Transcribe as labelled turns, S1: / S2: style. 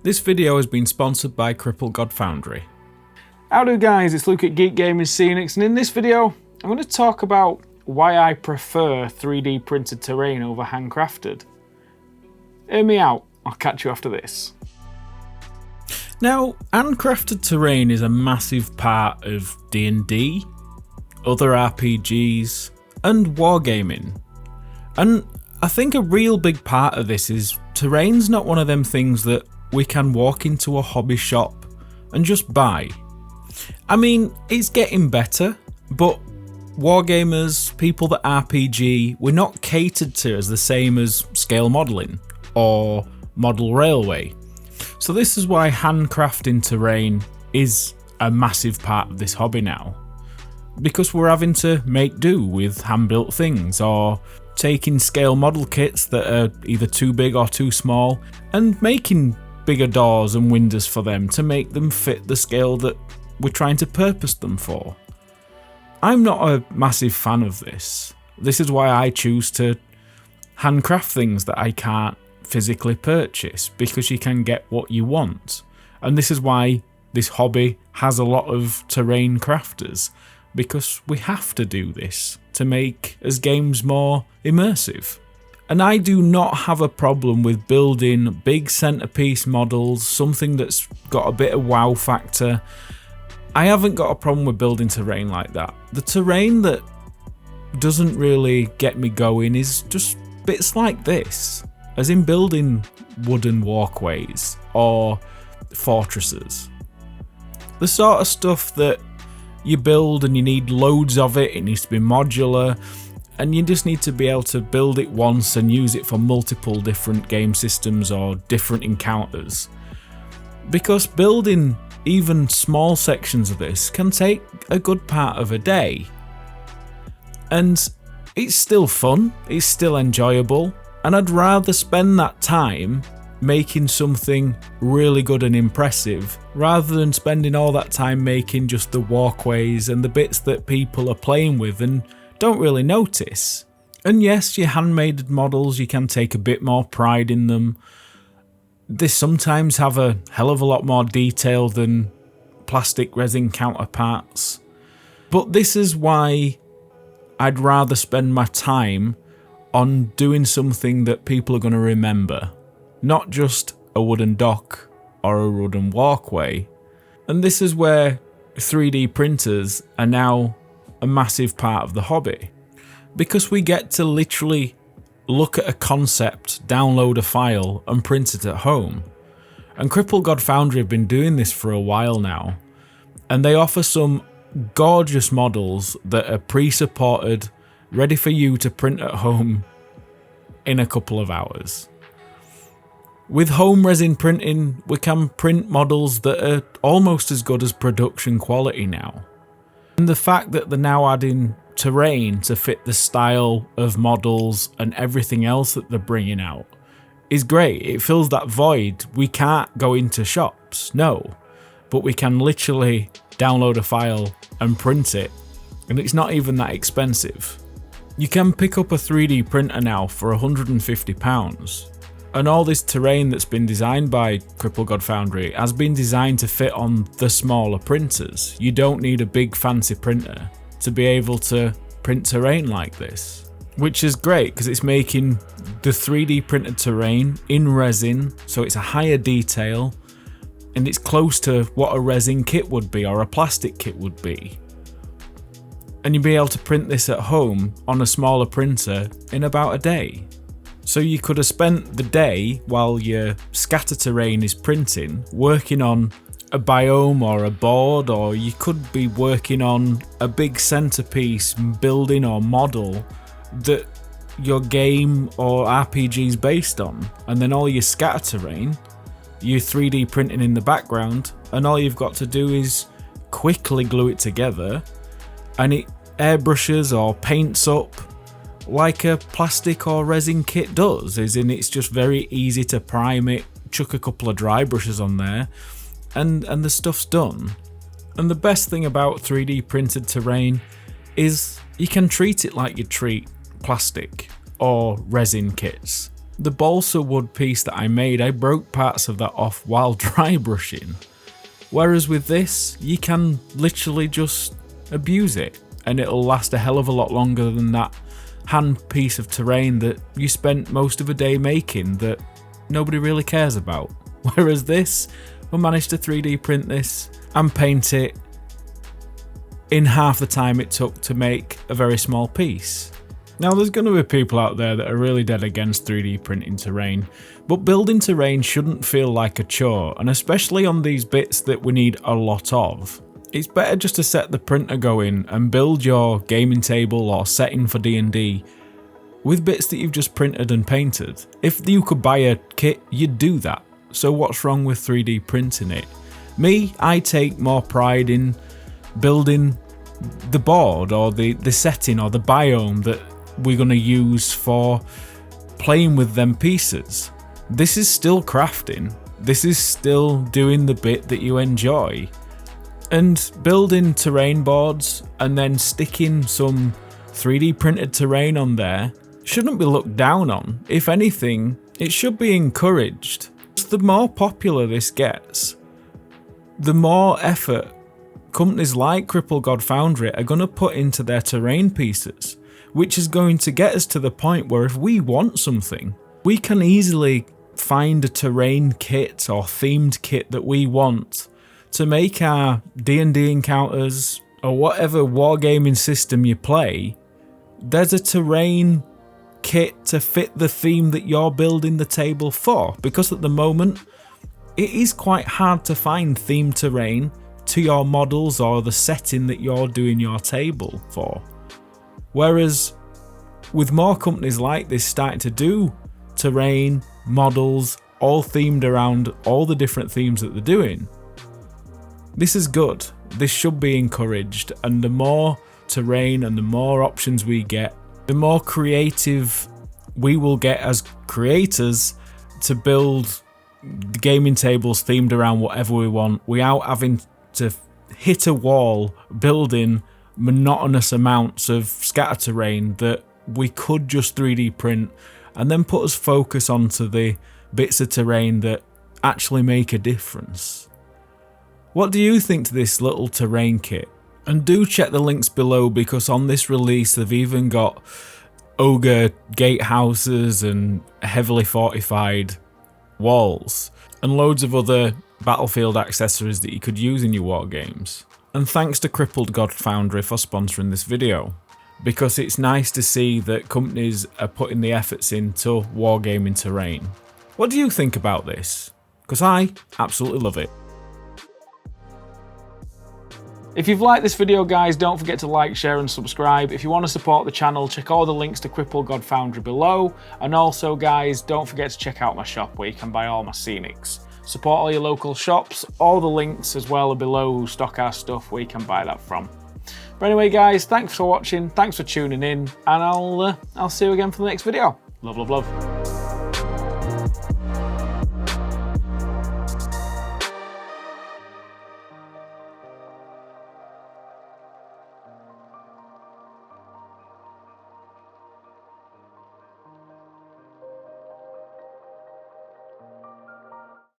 S1: This video has been sponsored by Crippled God Foundery.
S2: Howdy guys, it's Luke at Geekgaming Scenics, and in this video I'm going to talk about why I prefer 3D printed terrain over handcrafted. Hear me out, I'll catch you after this.
S1: Now, handcrafted terrain is a massive part of D&D, other RPGs, and wargaming. And I think a real big part of this is terrain's not one of them things that we can walk into a hobby shop and just buy. I mean, it's getting better, but wargamers, people that RPG, we're not catered to as the same as scale modelling or model railway. So this is why handcrafting terrain is a massive part of this hobby now. Because we're having to make do with hand-built things, or taking scale model kits that are either too big or too small and making bigger doors and windows for them to make them fit the scale that we're trying to purpose them for. I'm not a massive fan of this. This is why I choose to handcraft things that I can't physically purchase, because you can get what you want. And this is why this hobby has a lot of terrain crafters, because we have to do this to make as games more immersive. And I do not have a problem with building big centerpiece models, something that's got a bit of wow factor. I haven't got a problem with building terrain like that. The terrain that doesn't really get me going is just bits like this, as in building wooden walkways or fortresses. The sort of stuff that you build and you need loads of it, it needs to be modular, and you just need to be able to build it once and use it for multiple different game systems or different encounters. Because building even small sections of this can take a good part of a day. And it's still fun, it's still enjoyable, and I'd rather spend that time making something really good and impressive rather than spending all that time making just the walkways and the bits that people are playing with and don't really notice. And yes, your handmade models, you can take a bit more pride in them. They sometimes have a hell of a lot more detail than plastic resin counterparts. But this is why I'd rather spend my time on doing something that people are going to remember. Not just a wooden dock or a wooden walkway. And this is where 3D printers are now a massive part of the hobby. Because we get to literally look at a concept, download a file and print it at home. And Crippled God Foundry have been doing this for a while now. And they offer some gorgeous models that are pre-supported, ready for you to print at home in a couple of hours. With home resin printing, we can print models that are almost as good as production quality now. And the fact that they're now adding terrain to fit the style of models and everything else that they're bringing out is great. It fills that void. We can't go into shops, no, but we can literally download a file and print it, and it's not even that expensive. You can pick up a 3D printer now for £150. And all this terrain that's been designed by Crippled God Foundry has been designed to fit on the smaller printers. You don't need a big fancy printer to be able to print terrain like this. Which is great because it's making the 3D printed terrain in resin, so it's a higher detail and it's close to what a resin kit would be or a plastic kit would be. And you'll be able to print this at home on a smaller printer in about a day. So you could have spent the day while your scatter terrain is printing, working on a biome or a board, or you could be working on a big centerpiece building or model that your game or RPG is based on. And then all your scatter terrain, you're 3D printing in the background, and all you've got to do is quickly glue it together, and it airbrushes or paints up like a plastic or resin kit does, as in it's just very easy to prime it, chuck a couple of dry brushes on there, and the stuff's done. And the best thing about 3D printed terrain is you can treat it like you treat plastic or resin kits. The balsa wood piece that I made, I broke parts of that off while dry brushing. Whereas with this, you can literally just abuse it and it'll last a hell of a lot longer than that hand piece of terrain that you spent most of a day making that nobody really cares about. Whereas this, we'll manage to 3D print this and paint it in half the time it took to make a very small piece. Now there's going to be people out there that are really dead against 3D printing terrain, but building terrain shouldn't feel like a chore, and especially on these bits that we need a lot of. It's better just to set the printer going and build your gaming table or setting for D&D with bits that you've just printed and painted. If you could buy a kit, you'd do that, so what's wrong with 3D printing it? Me, I take more pride in building the board or the setting or the biome that we're going to use for playing with them pieces. This is still crafting. This is still doing the bit that you enjoy. And building terrain boards and then sticking some 3D printed terrain on there shouldn't be looked down on. If anything, it should be encouraged. The more popular this gets, the more effort companies like Crippled God Foundry are going to put into their terrain pieces, which is going to get us to the point where if we want something, we can easily find a terrain kit or themed kit that we want to make our D&D encounters or whatever wargaming system you play. There's a terrain kit to fit the theme that you're building the table for, because at the moment it is quite hard to find themed terrain to your models or the setting that you're doing your table for. Whereas with more companies like this starting to do terrain, models, all themed around all the different themes that they're doing, this is good. This should be encouraged, and the more terrain and the more options we get, the more creative we will get as creators to build gaming tables themed around whatever we want without having to hit a wall building monotonous amounts of scatter terrain that we could just 3D print and then put us focus onto the bits of terrain that actually make a difference. What do you think to this little terrain kit? And do check the links below, because on this release they've even got ogre gatehouses and heavily fortified walls and loads of other battlefield accessories that you could use in your war games. And thanks to Crippled God Foundry for sponsoring this video, because it's nice to see that companies are putting the efforts into wargaming terrain. What do you think about this? Because I absolutely love it.
S2: If you've liked this video, guys, don't forget to like, share and subscribe. If you want to support the channel, check all the links to Crippled God Foundry below. And also, guys, don't forget to check out my shop where you can buy all my Scenics. Support all your local shops. All the links as well are below who stock our stuff where you can buy that from. But anyway, guys, thanks for watching. Thanks for tuning in, and I'll see you again for the next video. Love, love, love.